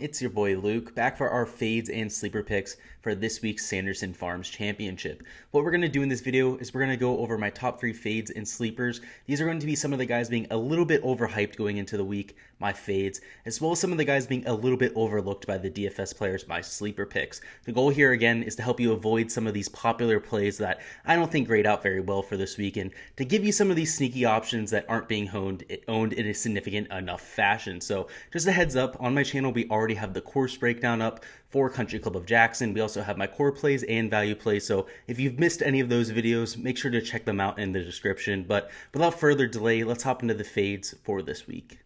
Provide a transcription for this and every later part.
It's your boy Luke, back for our fades and sleeper picks for this week's Sanderson Farms Championship. What we're going to do in this video is we're going to go over my top 3 fades and sleepers. These are going to be some of the guys being a little bit overhyped going into the week, my fades, as well as some of the guys being a little bit overlooked by the DFS players, my sleeper picks. The goal here again is to help you avoid some of these popular plays that I don't think grade out very well for this week, and to give you some of these sneaky options that aren't being owned in a significant enough fashion. So just a heads up, on my channel we already have the course breakdown up for Country Club of Jackson. We also have my core plays and value plays, so if you've missed any of those videos, make sure to check them out in the description. But without further delay, let's hop into the fades for this week.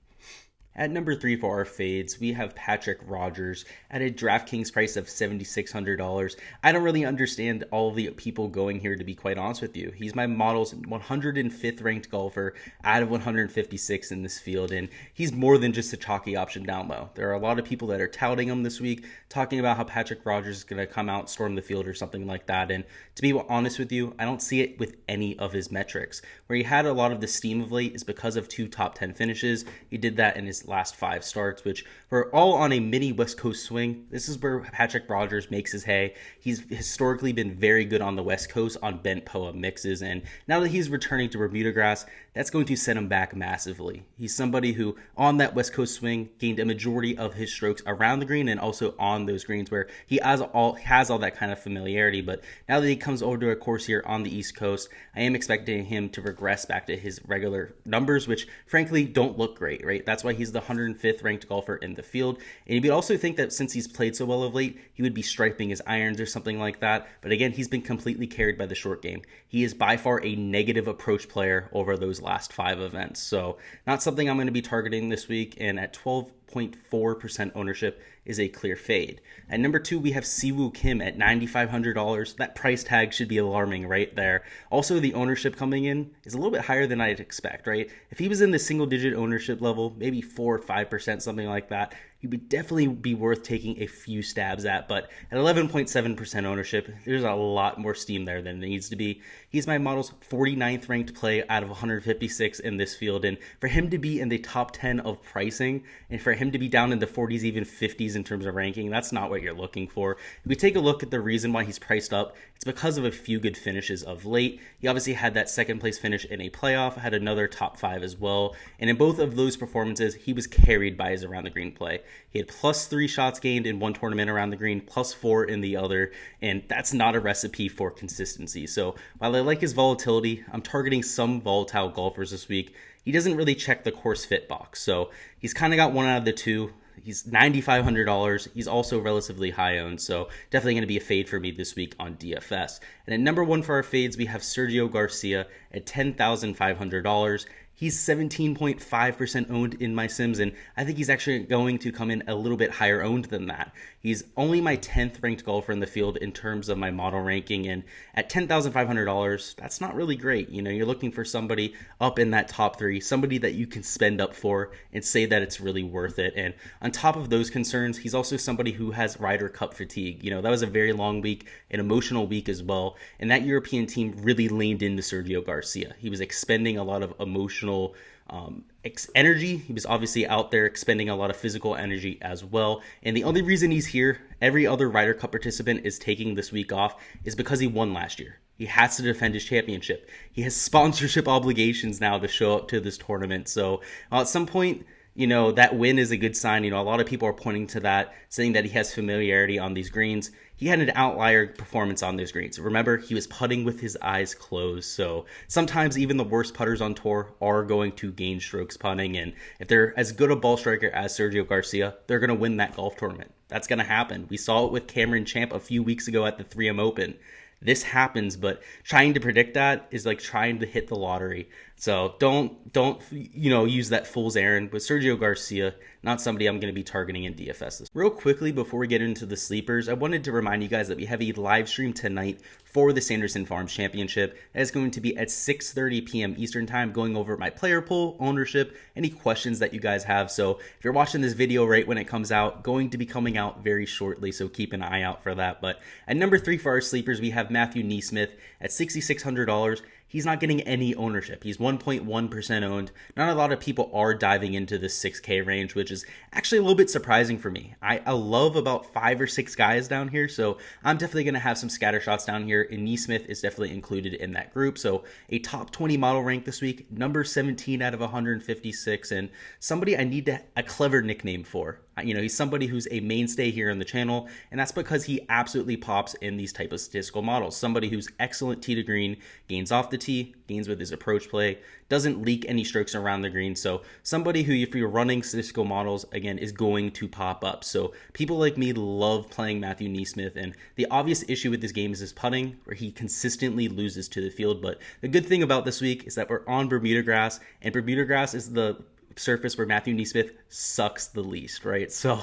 At number 3 for our fades, we have Patrick Rodgers at a DraftKings price of $7,600. I don't really understand all of the people going here, to be quite honest with you. He's my model's 105th ranked golfer out of 156 in this field, and he's more than just a chalky option down low. There are a lot of people that are touting him this week, talking about how Patrick Rodgers is going to come out, storm the field or something like that, and to be honest with you, I don't see it with any of his metrics. Where he had a lot of the steam of late is because of 2 top 10 finishes. He did that in his last 5 starts, which were all on a mini West Coast swing. This is where Patrick Rodgers makes his hay. He's historically been very good on the West Coast on bent POA mixes, and now that he's returning to Bermuda grass, that's going to set him back massively. He's somebody who, on that West Coast swing, gained a majority of his strokes around the green and also on those greens where he has all that kind of familiarity. But now that he comes over to a course here on the East Coast, I am expecting him to regress back to his regular numbers, which frankly don't look great, right? That's why he's the 105th ranked golfer in the field. And you would also think that since he's played so well of late, he would be striping his irons or something like that. But again, he's been completely carried by the short game. He is by far a negative approach player over those last 5 events. So not something I'm going to be targeting this week. And at 12.4% ownership is a clear fade. At number 2, we have Siwoo Kim at $9,500. That price tag should be alarming right there. Also, the ownership coming in is a little bit higher than I'd expect, right? If he was in the single digit ownership level, maybe 4 or 5%, something like that, he would definitely be worth taking a few stabs at. But at 11.7% ownership, there's a lot more steam there than it needs to be. He's my model's 49th ranked play out of 156 in this field. And for him to be in the top 10 of pricing, and for him to be down in the 40s, even 50s in terms of ranking, that's not what you're looking for. If we take a look at the reason why he's priced up, it's because of a few good finishes of late. He obviously had that second place finish in a playoff, had another top 5 as well. And in both of those performances, he was carried by his around the green play. He had +3 shots gained in one tournament around the green, +4 in the other, and that's not a recipe for consistency. So while I like his volatility, I'm targeting some volatile golfers this week. He doesn't really check the course fit box, so he's kind of got one out of the two. He's $9,500. He's also relatively high owned, so definitely going to be a fade for me this week on DFS. And at number 1 for our fades, we have Sergio Garcia at $10,500. He's 17.5% owned in my sims, and I think he's actually going to come in a little bit higher owned than that. He's only my 10th ranked golfer in the field in terms of my model ranking, and at $10,500, that's not really great. You know, you're looking for somebody up in that top 3, somebody that you can spend up for and say that it's really worth it. And on top of those concerns, he's also somebody who has Ryder Cup fatigue. You know, that was a very long week, an emotional week as well, and that European team really leaned into Sergio Garcia. He was expending a lot of emotional energy. He was obviously out there expending a lot of physical energy as well. And the only reason he's here, every other Ryder Cup participant is taking this week off, is because he won last year. He has to defend his championship. He has sponsorship obligations now to show up to this tournament. So at some point, you know, that win is a good sign. You know, a lot of people are pointing to that, saying that he has familiarity on these greens. He had an outlier performance on those greens. Remember, he was putting with his eyes closed. So sometimes even the worst putters on tour are going to gain strokes putting. And if they're as good a ball striker as Sergio Garcia, they're going to win that golf tournament. That's going to happen. We saw it with Cameron Champ a few weeks ago at the 3M Open. This happens, but trying to predict that is like trying to hit the lottery. So don't use that fool's errand. With Sergio Garcia, not somebody I'm going to be targeting in DFS. Real quickly before we get into the sleepers, I wanted to remind you guys that we have a live stream tonight for the Sanderson Farms Championship. That is going to be at 6:30 p.m. Eastern Time, going over my player pool, ownership, any questions that you guys have. So if you're watching this video right when it comes out, going to be coming out very shortly, so keep an eye out for that. But at number 3 for our sleepers, we have Matthew NeSmith at $6,600. he's not getting any ownership. He's 1.1% owned. Not a lot of people are diving into the 6K range, which is actually a little bit surprising for me. I love about 5 or 6 guys down here, so I'm definitely going to have some scatter shots down here, and NeSmith is definitely included in that group. So a top 20 model rank this week, number 17 out of 156, and somebody I need a clever nickname for. You know, he's somebody who's a mainstay here on the channel, and that's because he absolutely pops in these type of statistical models. Somebody who's excellent tee to green, gains off the tee, gains with his approach play, doesn't leak any strokes around the green. So somebody who, if you're running statistical models, again, is going to pop up. So people like me love playing Matthew NeSmith, and the obvious issue with this game is his putting, where he consistently loses to the field. But the good thing about this week is that we're on Bermuda grass, and Bermuda grass is the surface where Matthew NeSmith sucks the least, right? So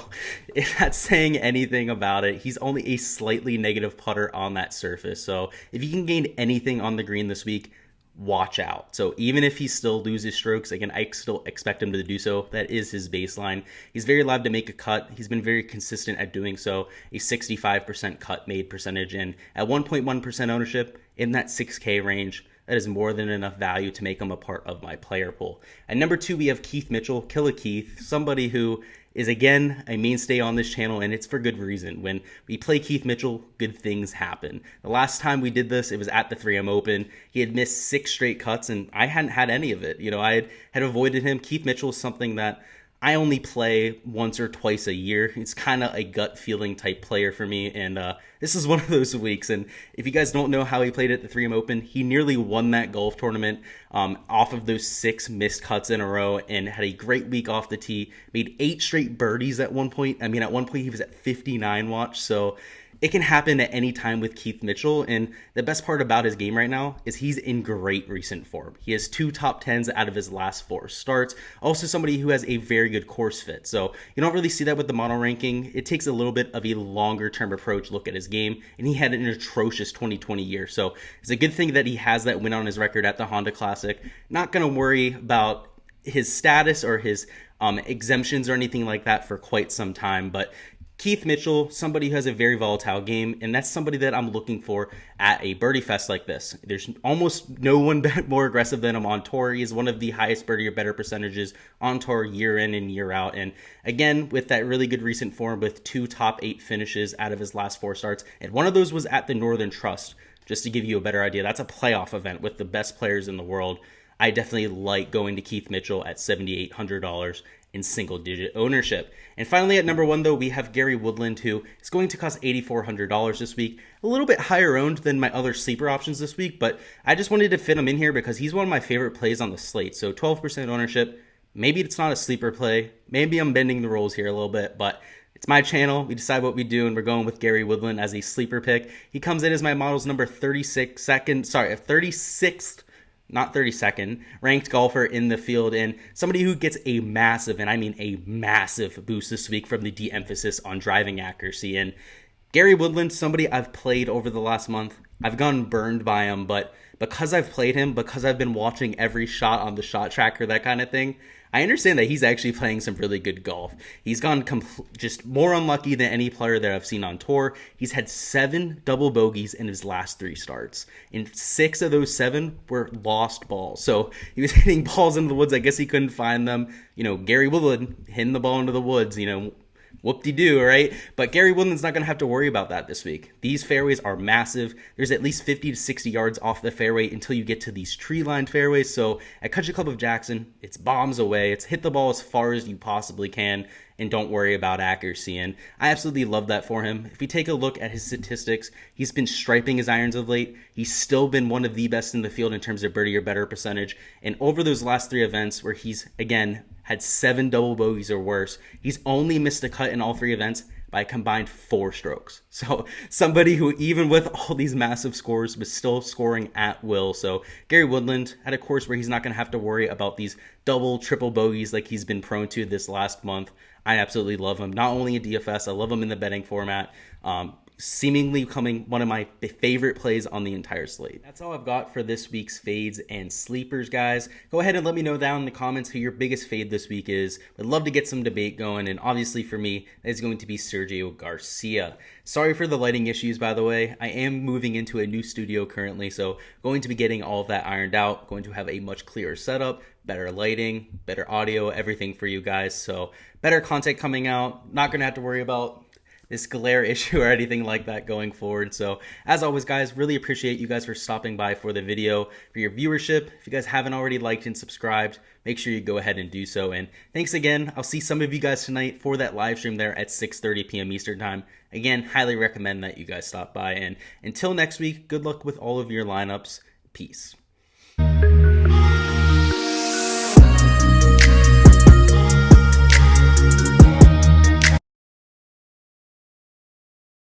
if that's saying anything about it, he's only a slightly negative putter on that surface. So if he can gain anything on the green this week, watch out. So even if he still loses strokes, again, I still expect him to do so. That is his baseline. He's very liable to make a cut. He's been very consistent at doing so. A 65% cut made percentage, and at 1.1% ownership in that 6K range, that is more than enough value to make him a part of my player pool. At number 2, we have Keith Mitchell, Killer Keith, somebody who is, again, a mainstay on this channel, and it's for good reason. When we play Keith Mitchell, good things happen. The last time we did this, it was at the 3M Open. He had missed 6 straight cuts, and I hadn't had any of it. You know, I had avoided him. Keith Mitchell is something that I only play once or twice a year. It's kind of a gut feeling type player for me, and this is one of those weeks. And if you guys don't know how he played at the 3M Open, he nearly won that golf tournament off of those 6 missed cuts in a row, and had a great week off the tee. Made 8 straight birdies at one point. I mean, at one point he was at 59 watch, so it can happen at any time with Keith Mitchell, and the best part about his game right now is he's in great recent form. He has 2 top 10s out of his last 4 starts. Also somebody who has a very good course fit. So you don't really see that with the model ranking. It takes a little bit of a longer term approach look at his game, and he had an atrocious 2020 year. So it's a good thing that he has that win on his record at the Honda Classic. Not going to worry about his status or his exemptions or anything like that for quite some time, but Keith Mitchell, somebody who has a very volatile game, and that's somebody that I'm looking for at a birdie fest like this. There's almost no one more aggressive than him on tour. He is one of the highest birdie or better percentages on tour year in and year out. And again, with that really good recent form with 2 top 8 finishes out of his last 4 starts, and one of those was at the Northern Trust. Just to give you a better idea, that's a playoff event with the best players in the world. I definitely like going to Keith Mitchell at $7,800 in single-digit ownership. And finally, at number 1, though, we have Gary Woodland, who is going to cost $8,400 this week. A little bit higher owned than my other sleeper options this week, but I just wanted to fit him in here because he's one of my favorite plays on the slate. So 12% ownership. Maybe it's not a sleeper play. Maybe I'm bending the rules here a little bit, but it's my channel. We decide what we do, and we're going with Gary Woodland as a sleeper pick. He comes in as my model's number 36th, not 32nd, ranked golfer in the field, and somebody who gets a massive, and I mean a massive boost this week from the de-emphasis on driving accuracy. And Gary Woodland, somebody I've played over the last month. I've gotten burned by him, but because I've played him, because I've been watching every shot on the shot tracker, that kind of thing, I understand that he's actually playing some really good golf. He's gone just more unlucky than any player that I've seen on tour. He's had 7 double bogeys in his last 3 starts. And 6 of those 7 were lost balls. So he was hitting balls into the woods. I guess he couldn't find them. You know, Gary Woodland hitting the ball into the woods, you know, whoop-de-doo, right? But Gary Woodland's not going to have to worry about that this week. These fairways are massive. There's at least 50 to 60 yards off the fairway until you get to these tree-lined fairways. So at Country Club of Jackson, it's bombs away. It's hit the ball as far as you possibly can, and don't worry about accuracy. And I absolutely love that for him. If we take a look at his statistics, he's been striping his irons of late. He's still been one of the best in the field in terms of birdie or better percentage. And over those last 3 events where he's, again, had 7 double bogeys or worse, he's only missed a cut in all 3 events by a combined 4 strokes. So somebody who, even with all these massive scores, was still scoring at will. So Gary Woodland had a course where he's not going to have to worry about these double, triple bogeys like he's been prone to this last month. I absolutely love him. Not only in DFS, I love him in the betting format. seemingly becoming one of my favorite plays on the entire slate. That's all I've got for this week's fades and sleepers, guys. Go ahead and let me know down in the comments who your biggest fade this week is. I'd love to get some debate going, and obviously for me, it's going to be Sergio Garcia. Sorry for the lighting issues, by the way. I am moving into a new studio currently, so going to be getting all of that ironed out, going to have a much clearer setup, better lighting, better audio, everything for you guys. So better content coming out. Not going to have to worry about this glare issue or anything like that going forward. So as always, guys, really appreciate you guys for stopping by for the video, for your viewership. If you guys haven't already liked and subscribed, make sure you go ahead and do so. And thanks again. I'll see some of you guys tonight for that live stream there at 6:30 p.m. Eastern time. Again, highly recommend that you guys stop by. And until next week, good luck with all of your lineups. Peace.